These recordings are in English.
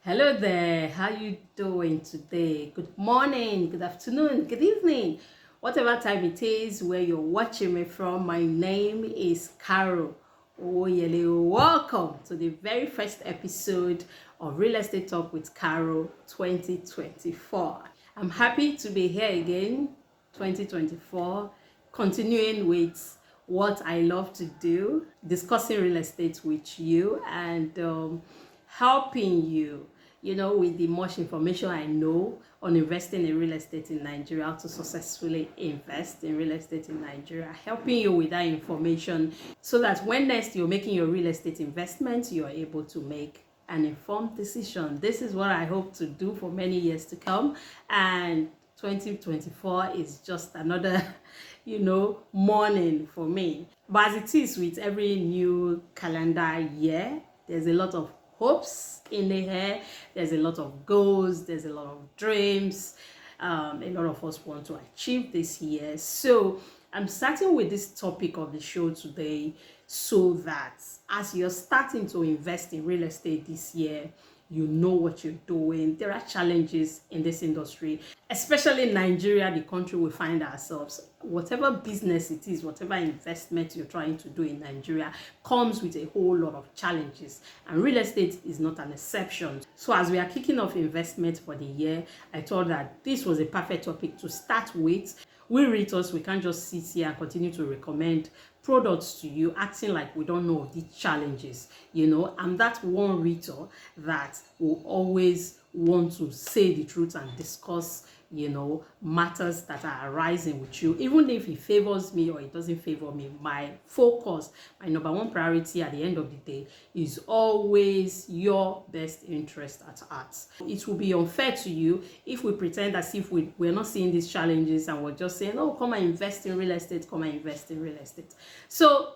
Hello there, how you doing today? Good morning, good afternoon, good evening, whatever time it is where you're watching me from. My name is Karo Owoyele. Welcome to the very first episode of Real Estate Talk with Karo 2024. I'm happy to be here again, 2024, continuing with what I love to do, discussing real estate with you and helping you, with the much information I know on investing in real estate in Nigeria, how to successfully invest in real estate in Nigeria, helping you with that information so that when next you're making your real estate investment, you're able to make an informed decision. This is what I hope to do for many years to come, and 2024 is just another morning for me. But as it is with every new calendar year, there's a lot of hopes in the air, there's a lot of goals, there's a lot of dreams, a lot of us want to achieve this year. So I'm starting with this topic of the show today so that as you're starting to invest in real estate this year, you know what you're doing. There are challenges in this industry, especially in Nigeria, the country we find ourselves. Whatever business it is, whatever investment you're trying to do in Nigeria comes with a whole lot of challenges, and real estate is not an exception. So as we are kicking off investment for the year, I thought that this was a perfect topic to start with. We realtors, we can't just sit here and continue to recommend products to you acting like we don't know of the challenges. I'm that one realtor that will always want to say the truth and discuss matters that are arising with you, even if it favors me or it doesn't favor me. My focus, my number one priority at the end of the day is always your best interest at heart. It will be unfair to you if we pretend as if we're not seeing these challenges and we're just saying, oh, come and invest in real estate, come and invest in real estate. So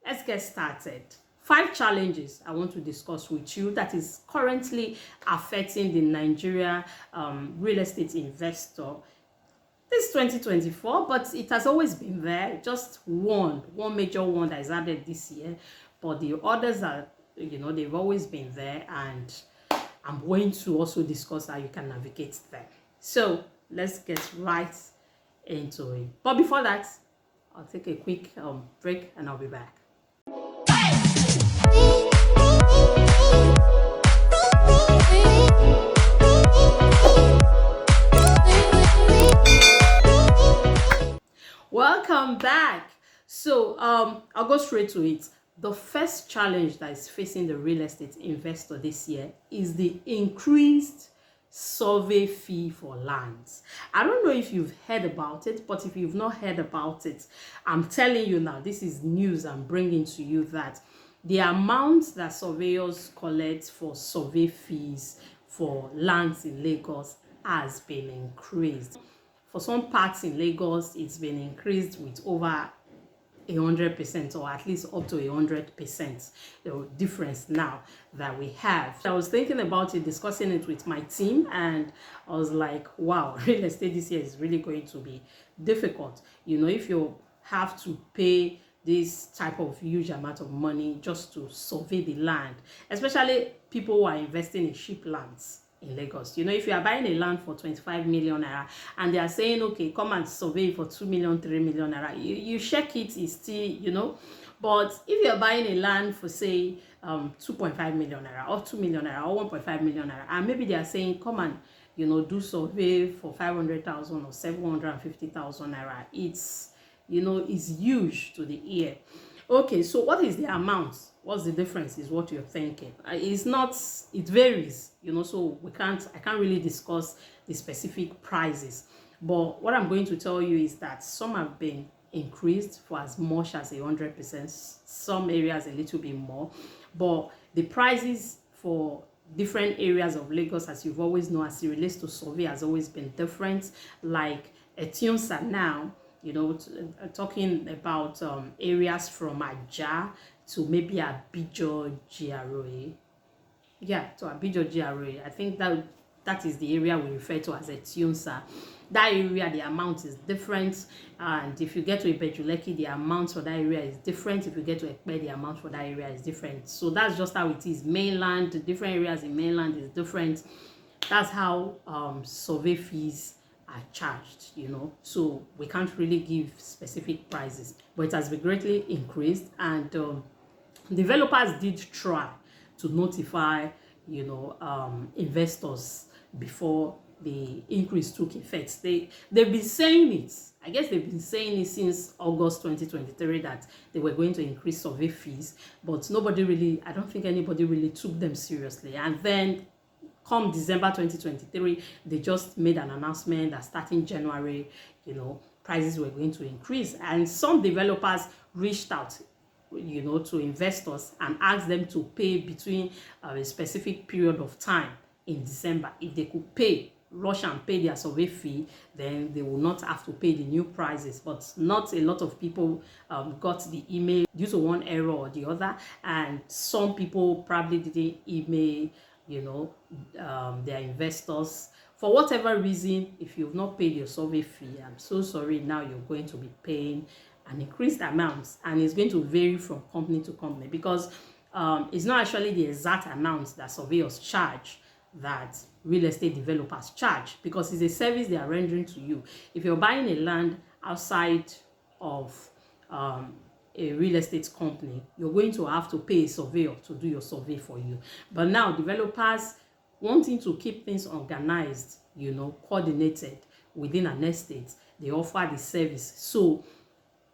let's get started. 5 challenges I want to discuss with you that is currently affecting the Nigeria real estate investor. This is 2024, but it has always been there. Just one major one that is added this year, but the others are, they've always been there, and I'm going to also discuss how you can navigate them. So let's get right into it. But before that, I'll take a quick break and I'll be back. Welcome back. So I'll go straight to it. The first challenge that is facing the real estate investor this year is the increased survey fee for lands. I don't know if you've heard about it, but if you've not heard about it, I'm telling you now, this is news I'm bringing to you, that the amount that surveyors collect for survey fees for lands in Lagos has been increased. For some parts in Lagos, it's been increased with over 100%, or at least up to 100%. The difference now that we have. I was thinking about it, discussing it with my team, and I was like, wow, real estate this year is really going to be difficult. If you have to pay this type of huge amount of money just to survey the land, especially people who are investing in cheap lands in Lagos. If you are buying a land for 25 million naira and they are saying, okay, come and survey for 2 million, 3 million naira, you check it, is still, but if you're buying a land for, say, 2.5 million naira or 2 million naira or 1.5 million naira, and maybe they are saying, come and, do survey for 500,000 or 750,000 naira, it's huge to the ear. Okay, so what is the amount? What's the difference is what you're thinking. It's not, it varies, so I can't really discuss the specific prices. But what I'm going to tell you is that some have been increased for as much as 100%, some areas a little bit more. But the prices for different areas of Lagos, as you've always known, as it relates to survey, has always been different. Like Etionsa now, talking about areas from Aja to maybe Abijo GRA. Yeah, to Abijo GRA. I think that is the area we refer to as Etionsa. that area, the amount is different. And if you get to Ibejuleki, the amount for that area is different. If you get to Ekpe, the amount for that area is different. So that's just how it is. Mainland, different areas in mainland is different. That's how survey fees are charged, you know. So we can't really give specific prices, but it has been greatly increased. And developers did try to notify, you know, investors before the increase took effect. They've been saying it. I guess they've been saying it since August 2023 that they were going to increase survey fees, but nobody really, I don't think anybody really took them seriously. And then come December 2023, they just made an announcement that starting January, you know, prices were going to increase. And some developers reached out, you know, to investors and asked them to pay between a specific period of time in December. If they could pay, rush and pay their survey fee, then they will not have to pay the new prices. But not a lot of people got the email due to one error or the other, and some people probably didn't email, you know, their investors for whatever reason. If you've not paid your survey fee, I'm so sorry, now you're going to be paying an increased amount, and it's going to vary from company to company, because it's not actually the exact amount that surveyors charge that real estate developers charge, because it's a service they are rendering to you. If you're buying a land outside of a real estate company, you're going to have to pay a surveyor to do your survey for you. But now developers wanting to keep things organized, you know, coordinated within an estate, they offer the service. So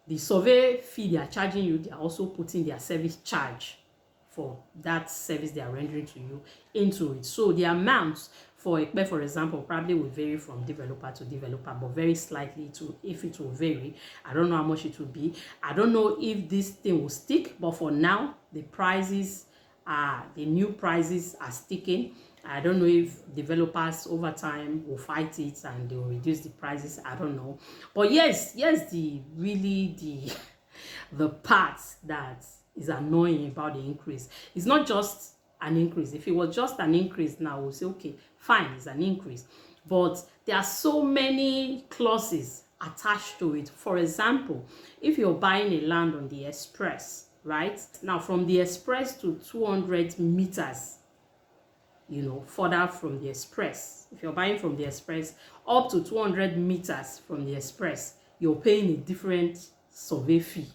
the survey fee they are charging you, they are also putting their service charge for that service they are rendering to you into it. So the amounts for Ekpe, for example, probably will vary from developer to developer, but very slightly to, if it will vary. I don't know how much it will be. I don't know if this thing will stick, but for now, the prices are, the new prices are sticking. I don't know if developers over time will fight it and they will reduce the prices. I don't know. But yes, the part that is annoying about the increase, it's not just an increase. If it was just an increase, now we'll say, okay, fine, it's an increase. But there are so many clauses attached to it. For example, if you're buying a land on the express, right? Now from the express to 200 meters, you know, further from the express, if you're buying from the express up to 200 meters from the express, you're paying a different survey fee.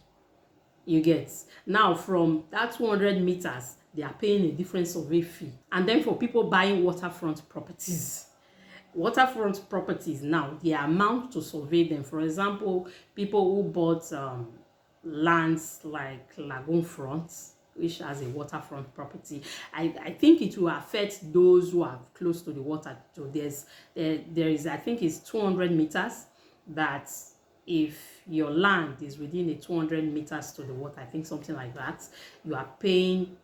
You get. Now from that 200 meters, they are paying a different survey fee. And then for people buying waterfront properties now, the amount to survey them, for example, people who bought lands like Lagoon Front, which has a waterfront property, I think it will affect those who are close to the water. So there is, I think it's 200 meters, that if your land is within a 200 meters to the water, I think something like that, you are paying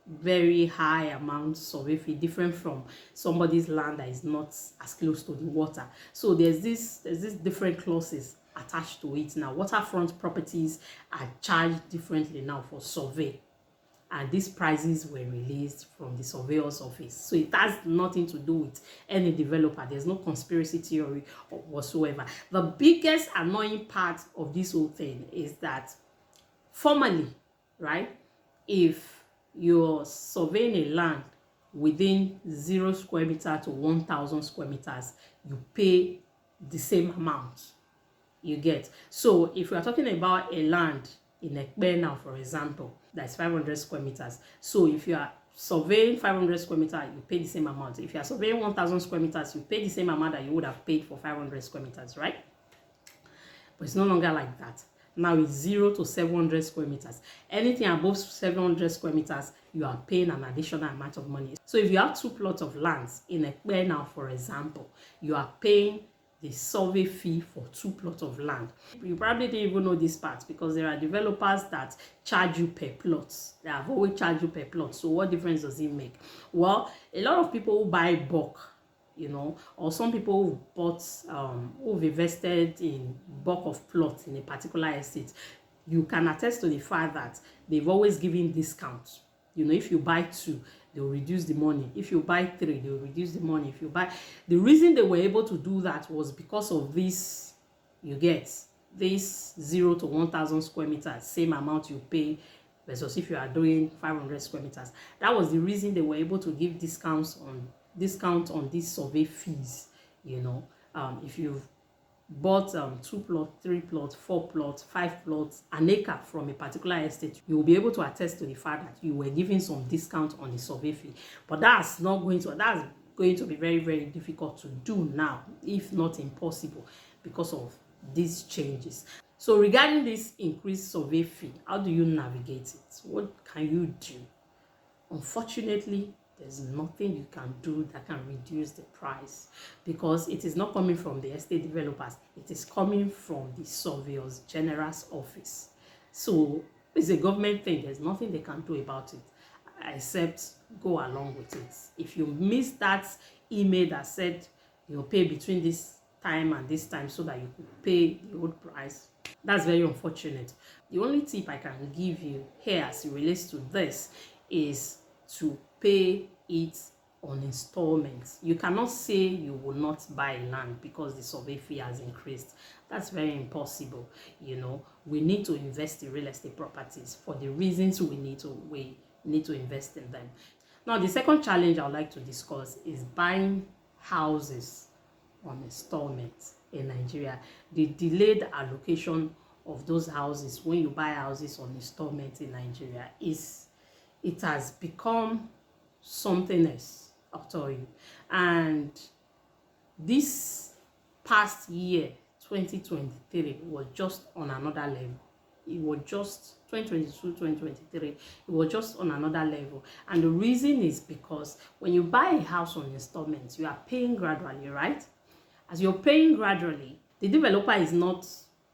very high amounts survey fee, different from somebody's land that is not as close to the water. So there's this different clauses attached to it. Now waterfront properties are charged differently now for survey, and these prices were released from the surveyor's office. So it has nothing to do with any developer. There's no conspiracy theory or whatsoever. The biggest annoying part of this whole thing is that formally, right, if you're surveying a land within 0 square meter to 1,000 square meters, you pay the same amount. You get. So if we are talking about a land in Ekpe now, for example, that's 500 square meters. So if you are surveying 500 square meters, you pay the same amount. If you are surveying 1,000 square meters, you pay the same amount that you would have paid for 500 square meters, right? But it's no longer like that. Now it's 0 to 700 square meters. Anything above 700 square meters, you are paying an additional amount of money. So if you have 2 plots of lands in Ekpe now, for example, you are paying the survey fee for 2 plots of land. You probably didn't even know this part, because there are developers that charge you per plot. They have always charged you per plot. So what difference does it make? Well, a lot of people who buy bulk, you know, or some people who bought, who've invested in bulk of plots in a particular estate, you can attest to the fact that they've always given discounts. You know, if you buy 2, they'll reduce the money. If you buy 3, they'll reduce the money. If you buy, the reason they were able to do that was because of this, you get this 0 to 1,000 square meters, same amount you pay versus if you are doing 500 square meters. That was the reason they were able to give discount on these survey fees. You know, if you've bought 2 plots, 3 plots, 4 plots, 5 plots, an acre from a particular estate, you will be able to attest to the fact that you were giving some discount on the survey fee. But that's going to be very, very difficult to do now, if not impossible, because of these changes. So regarding this increased survey fee, how do you navigate it? What can you do? Unfortunately, there's nothing you can do that can reduce the price, because it is not coming from the estate developers. It is coming from the surveyor's general's office. So it's a government thing. There's nothing they can do about it except go along with it. If you miss that email that said you'll pay between this time and this time so that you could pay the old price, that's very unfortunate. The only tip I can give you here as it relates to this is to pay it on installments. You cannot say you will not buy land because the survey fee has increased. That's very impossible. You know, we need to invest in real estate properties for the reasons we need to invest in them. Now, the second challenge I would like to discuss is buying houses on installments in Nigeria. The delayed allocation of those houses when you buy houses on installments in Nigeria it has become something else, I'll tell you. And this past year, 2023, was just on another level. It was just 2022, 2023, it was just on another level. And the reason is because when you buy a house on installments, you are paying gradually, right? As you're paying gradually, the developer is not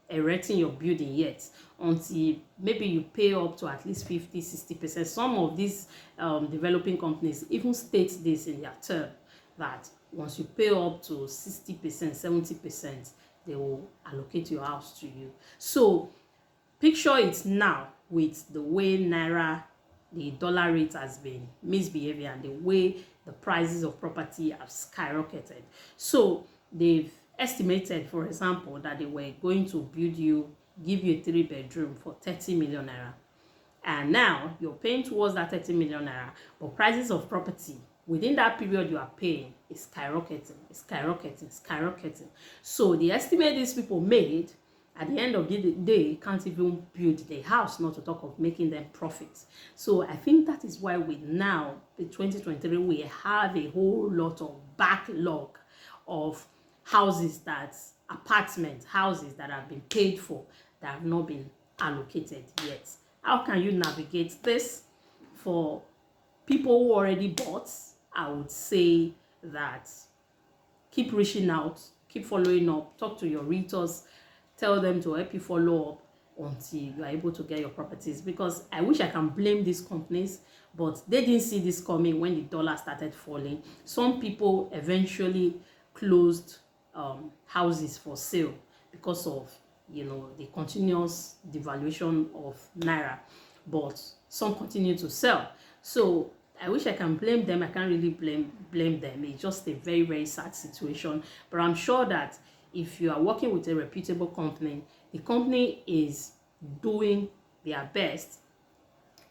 erecting your building yet until maybe you pay up to at least 50-60%. Some of these developing companies even state this in their term, that once you pay up to 60%, 70%, they will allocate your house to you. So picture it now with the way the dollar rate has been misbehaving and the way the prices of property have skyrocketed. So they've estimated, for example, that they were going to give you a 3-bedroom for 30 million naira. And now you're paying towards that 30 million naira, but prices of property within that period you are paying is skyrocketing. So the estimate these people made, at the end of the day, can't even build the house, not to talk of making them profits. So I think that is why in 2023, we have a whole lot of backlog of apartment houses that have been paid for, that have not been allocated yet. How can you navigate this? For people who already bought, I would say that keep reaching out, keep following up, talk to your realtors, tell them to help you follow up until you are able to get your properties. Because I wish I can blame these companies, but they didn't see this coming when the dollar started falling. Some people eventually closed houses for sale because of the continuous devaluation of naira, but some continue to sell. So I wish I can blame them. I can't really blame them. It's just a very, very sad situation. But I'm sure that if you are working with a reputable company, the company is doing their best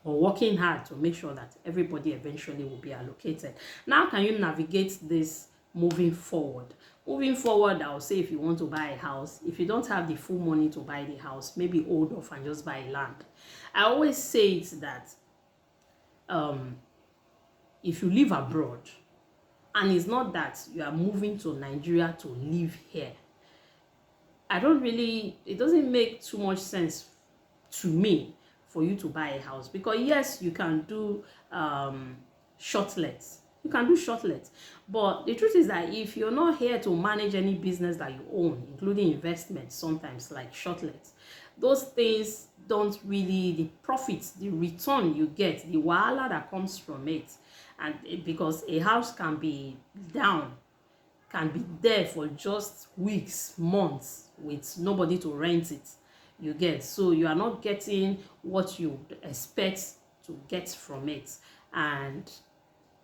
or working hard to make sure that everybody eventually will be allocated. Now, can you navigate this moving forward? Moving forward, I'll say, if you want to buy a house, if you don't have the full money to buy the house, maybe hold off and just buy land. I always say it that if you live abroad, and it's not that you are moving to Nigeria to live here, it doesn't make too much sense to me for you to buy a house. Because yes, you can do short lets. You can do short lets. But the truth is that if you're not here to manage any business that you own, including investments, sometimes like short lets, those things don't really, the profits, the return you get, the wahala that comes from it, and because a house can be down, can be there for just weeks, months, with nobody to rent it, you get. So you are not getting what you expect to get from it. And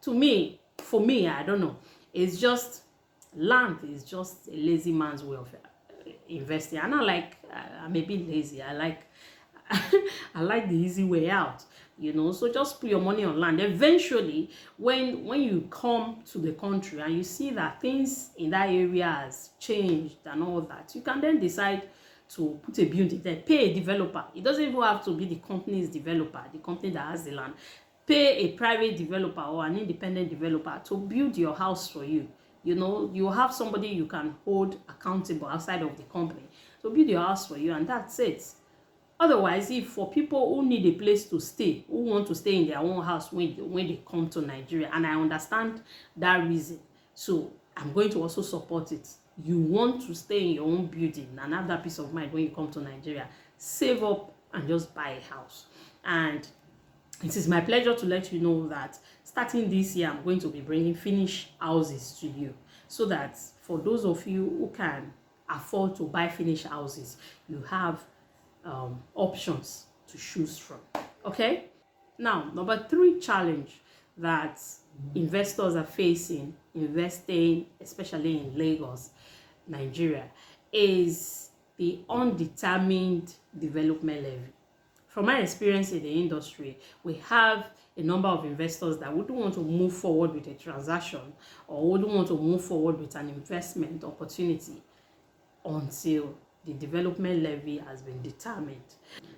to me, for me, I don't know. It's just land is just a lazy man's way of investing. And I'm a bit lazy. I like I like the easy way out, you know. So just put your money on land. Eventually, when you come to the country and you see that things in that area has changed and all that, you can then decide to put a building there, pay a developer. It doesn't even have to be the company's developer, the company that has the land. Pay a private developer or an independent developer to build your house for you. You know, you have somebody you can hold accountable outside of the company to build your house for you, and that's it. Otherwise, if for people who need a place to stay, who want to stay in their own house when they come to Nigeria, and I understand that reason, so I'm going to also support it. You want to stay in your own building and have that peace of mind when you come to Nigeria, save up and just buy a house. And it is my pleasure to let you know that starting this year, I'm going to be bringing finished houses to you, so that for those of you who can afford to buy finished houses, you have options to choose from. Okay, now number 3 challenge that investors are facing investing, especially in Lagos, Nigeria, is the undetermined development levy. From my experience in the industry, we have a number of investors that wouldn't want to move forward with a transaction or wouldn't want to move forward with an investment opportunity until the development levy has been determined.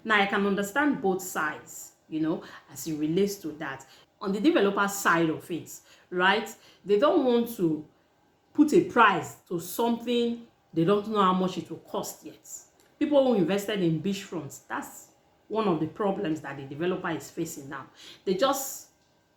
Now, I can understand both sides, you know, as it relates to that. On the developer side of it, right, they don't want to put a price to something they don't know how much it will cost yet. People who invested in beachfronts, that's one of the problems that the developer is facing now. They just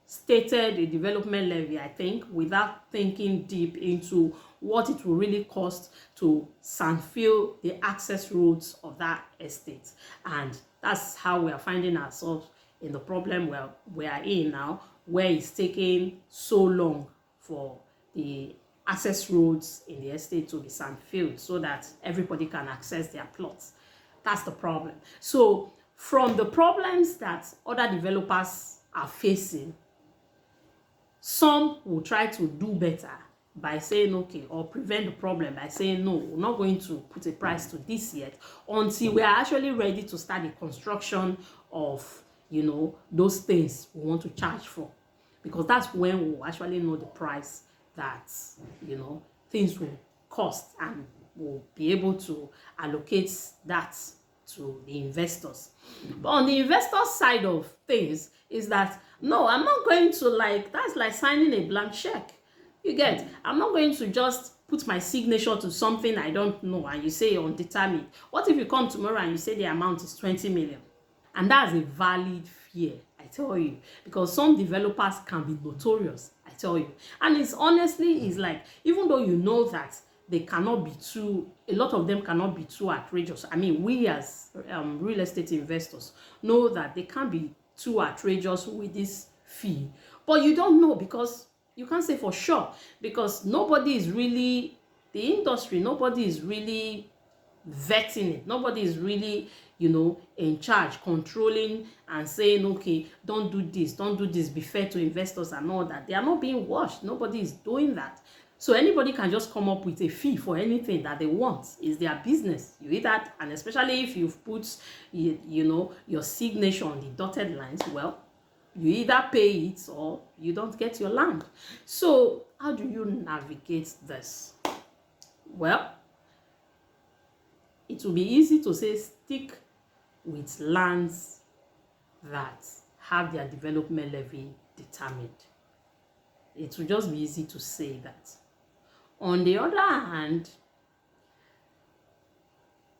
stated a development levy, I think, without thinking deep into what it will really cost to sandfill the access roads of that estate. And that's how we are finding ourselves in the problem we are in now, where it's taking so long for the access roads in the estate to be sandfilled so that everybody can access their plots. That's the problem. So from the problems that other developers are facing, some will try to do better by saying okay, or prevent the problem by saying no, we're not going to put a price to this yet until we are actually ready to start the construction of, you know, those things we want to charge for, because that's when we'll actually know the price that, you know, things will cost, and we'll be able to allocate that to the investors. But on the investor side of things is that no, I'm not going to that's like signing a blank check. You get, I'm not going to just put my signature to something I don't know and you say undetermined. What if you come tomorrow and you say the amount is 20 million? And that's a valid fear, I tell you, because some developers can be notorious, I tell you. And it's honestly, it's like, even though you know that they cannot be too, a lot of them cannot be too outrageous. I mean, we as real estate investors know that they can't be too outrageous with this fee, but you don't know, because you can't say for sure, because nobody is really, the industry, nobody is really vetting it. Nobody is really, you know, in charge, controlling and saying, okay, don't do this, be fair to investors and all that. They are not being watched. Nobody is doing that. So anybody can just come up with a fee for anything that they want. It's their business. You eat that, and especially if you've put, you know, your signature on the dotted lines, well, you either pay it or you don't get your land. So how do you navigate this? Well, it will be easy to say stick with lands that have their development levy determined. It will just be easy to say that. On the other hand,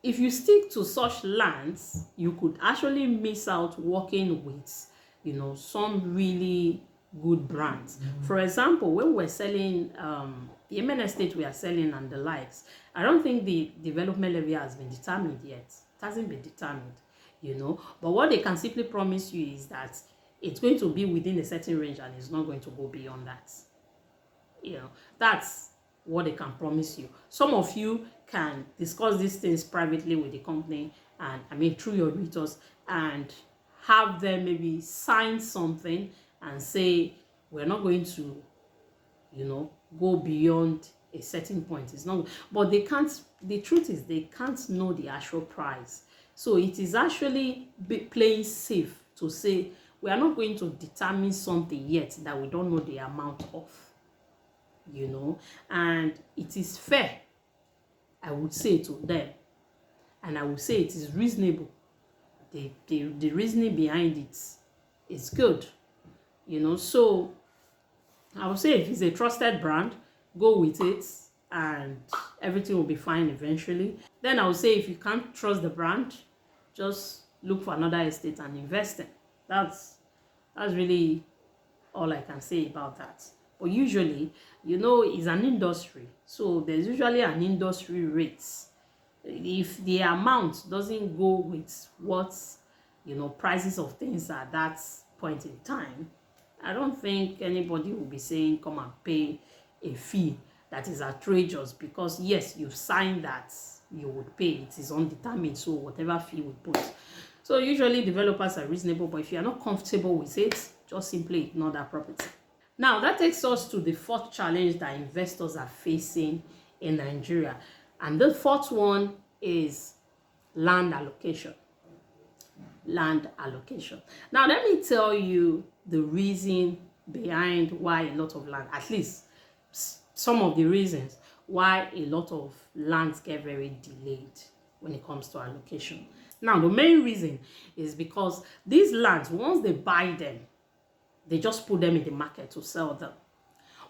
if you stick to such lands, you could actually miss out working with, you know, some really good brands. For example, when we're selling the MN estate we are selling and the likes, I don't think the development levy has been determined yet. It hasn't been determined, you know. But what they can simply promise you is that it's going to be within a certain range and it's not going to go beyond that. You know, that's what they can promise you. Some of you can discuss these things privately with the company, and I mean through your realtors, and have them maybe sign something and say we're not going to, go beyond a certain point. It's not, but they can't, the truth is they can't know the actual price. So it is actually playing safe to say we are not going to determine something yet that we don't know the amount of, and it is fair, I would say, to them, and I would say it is reasonable. The reasoning behind it is good, so I would say if it's a trusted brand, go with it and everything will be fine eventually. Then I would say if you can't trust the brand, just look for another estate and invest in. That's really all I can say about that. But usually, it's an industry, so there's usually an industry rate. If the amount doesn't go with what prices of things at that point in time, I don't think anybody will be saying come and pay a fee that is outrageous, because yes, you've signed that you would pay. It is undetermined, so whatever fee we put. So usually developers are reasonable, but if you are not comfortable with it, just simply ignore that property. Now that takes us to the fourth challenge that investors are facing in Nigeria, and the fourth one is land allocation. Land allocation. Now let me tell you the reason behind why a lot of land, at least some of the reasons why a lot of lands get very delayed when it comes to allocation. Now the main reason is because these lands, once they buy them, they just put them in the market to sell them.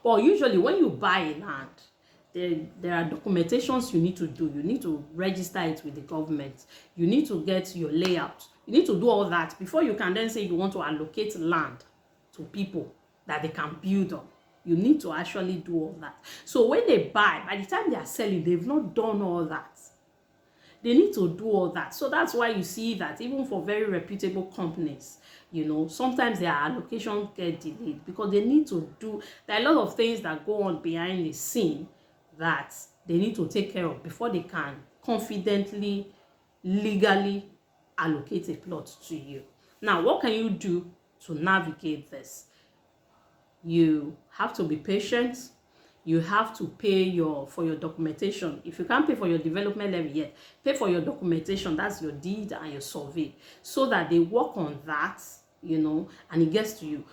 But usually when you buy a land, there are documentations you need to do. You need to register it with the government. You need to get your layout. You need to do all that before you can then say you want to allocate land to people that they can build on. You need to actually do all that. So when they buy, by the time they are selling, they've not done all that. They need to do all that. So that's why you see that even for very reputable companies, sometimes their allocations get delayed because they need to do, there are a lot of things that go on behind the scene that they need to take care of before they can confidently, legally allocate a plot to you. Now, what can you do to navigate this? You have to be patient. You have to pay for your documentation. If you can't pay for your development levy yet, pay for your documentation. That's your deed and your survey, so that they work on that, and it gets to you.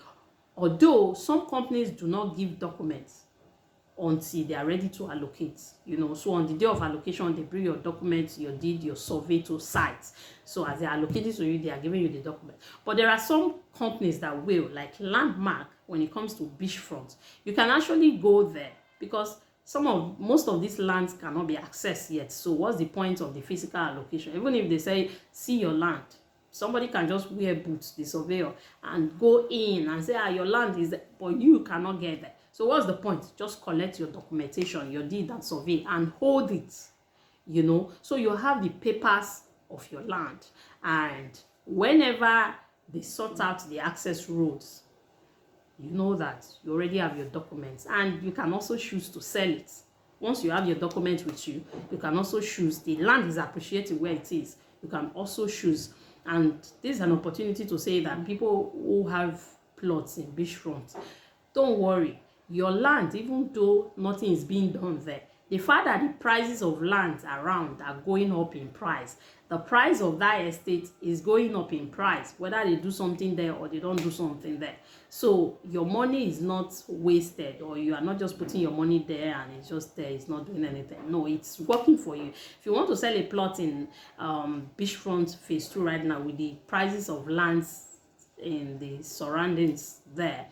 Although some companies do not give documents until they are ready to allocate, so on the day of allocation, they bring your documents, your deed, your survey to site. So as they are allocating to you, they are giving you the document. But there are some companies that will, like Landmark, when it comes to beachfront, you can actually go there because most of these lands cannot be accessed yet. So what's the point of the physical allocation? Even if they say, see your land, somebody can just wear boots, the surveyor, and go in and say, your land is there, but you cannot get there. So what's the point? Just collect your documentation, your deed and survey, and hold it, so you have the papers of your land. And whenever they sort out the access roads, that you already have your documents, and you can also choose to sell it. Once you have your document with you, you can also choose. The land is appreciated where it is. You can also choose. And this is an opportunity to say that people who have plots in beachfront, don't worry. Your land, even though nothing is being done there, the fact that the prices of lands around are going up in price, the price of that estate is going up in price, whether they do something there or they don't do something there. So your money is not wasted, or you are not just putting your money there and it's just there, it's not doing anything. No, it's working for you. If you want to sell a plot in beachfront phase 2 right now with the prices of lands in the surroundings there,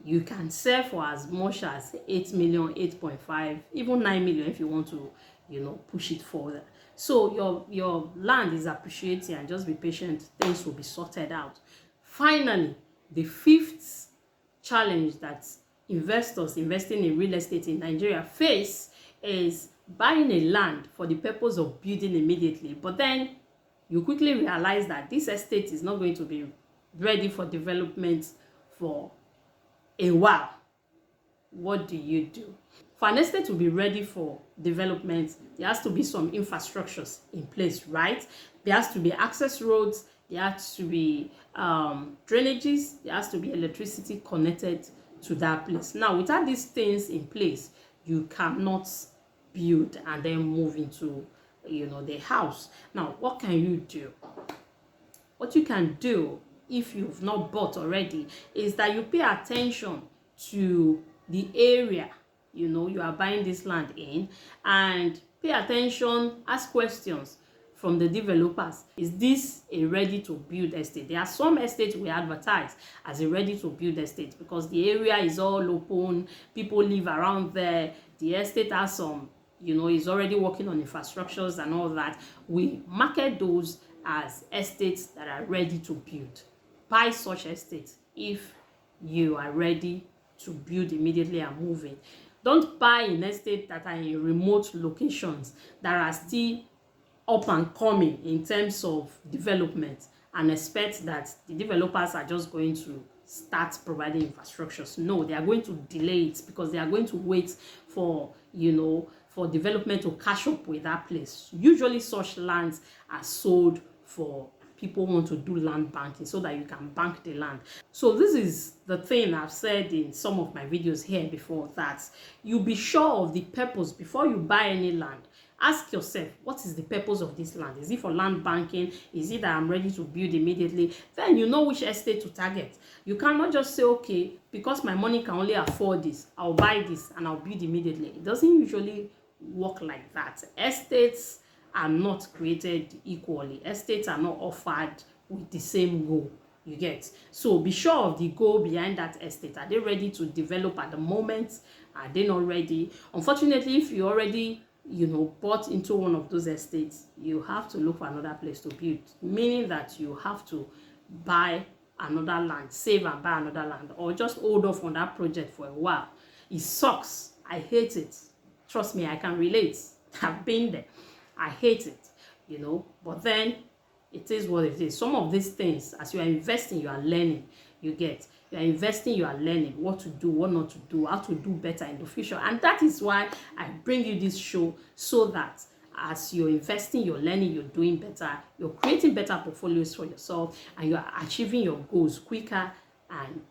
you can sell for as much as 8 million, 8.5, even 9 million if you want to, push it further. So your land is appreciating, and just be patient. Things will be sorted out. Finally, the fifth challenge that investors investing in real estate in Nigeria face is buying a land for the purpose of building immediately. But then you quickly realize that this estate is not going to be ready for development for a while. What do you do? For an estate to be ready for development, there has to be some infrastructures in place, right? There has to be access roads, there has to be drainages, there has to be electricity connected to that place. Now, without these things in place, you cannot build and then move into, the house. Now, what can you do? What you can do, if you've not bought already, is that you pay attention to the area you are buying this land in, and pay attention, ask questions from the developers. Is this a ready to build estate? There are some estates we advertise as a ready to build estate because the area is all open, people live around there, the estate has some, is already working on infrastructures and all that. We market those as estates that are ready to build. Buy such estates if you are ready to build immediately and move in. Don't buy in estates that are in remote locations that are still up and coming in terms of development and expect that the developers are just going to start providing infrastructures. No, they are going to delay it because they are going to wait for, for development to catch up with that place. Usually such lands are sold for people want to do land banking so that you can bank the land. So this is the thing I've said in some of my videos here before, that you be sure of the purpose before you buy any land. Ask yourself, what is the purpose of this land? Is it for land banking? Is it that I'm ready to build immediately? Then you know which estate to target. You cannot just say, okay, because my money can only afford this, I'll buy this and I'll build immediately. It doesn't usually work like that. Estates are not created equally. Estates are not offered with the same goal. You get? So be sure of the goal behind that estate. Are they ready to develop at the moment? Are they not ready? Unfortunately, if you already bought into one of those estates, you have to look for another place to build, meaning that you have to buy another land, save and buy another land, or just hold off on that project for a while. It sucks. I hate it. Trust me, I can relate. I've been there. I hate it, but then it is what it is. Some of these things, as you are investing, you are learning. You get? You are investing, you are learning what to do, what not to do, how to do better in the future. And that is why I bring you this show, so that as you're investing, you're learning, you're doing better, you're creating better portfolios for yourself, and you are achieving your goals quicker and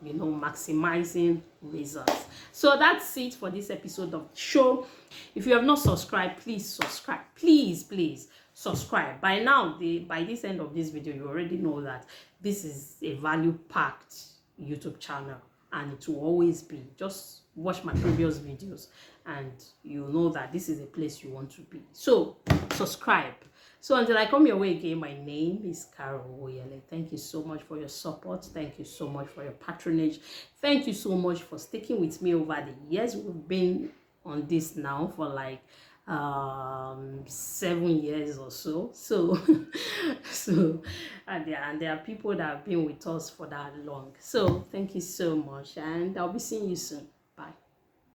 maximizing results. So that's it for this episode of the show. If you have not subscribed, please subscribe. Please subscribe. By now, by this end of this video, you already know that this is a value-packed YouTube channel, and it will always be. Just watch my previous videos and you know that this is a place you want to be. So subscribe. So until I come your way again, my name is Karo Owoyele. Thank you so much for your support. Thank you so much for your patronage. Thank you so much for sticking with me over the years. We've been on this now for like 7 years or so. And there are people that have been with us for that long. So thank you so much, and I'll be seeing you soon.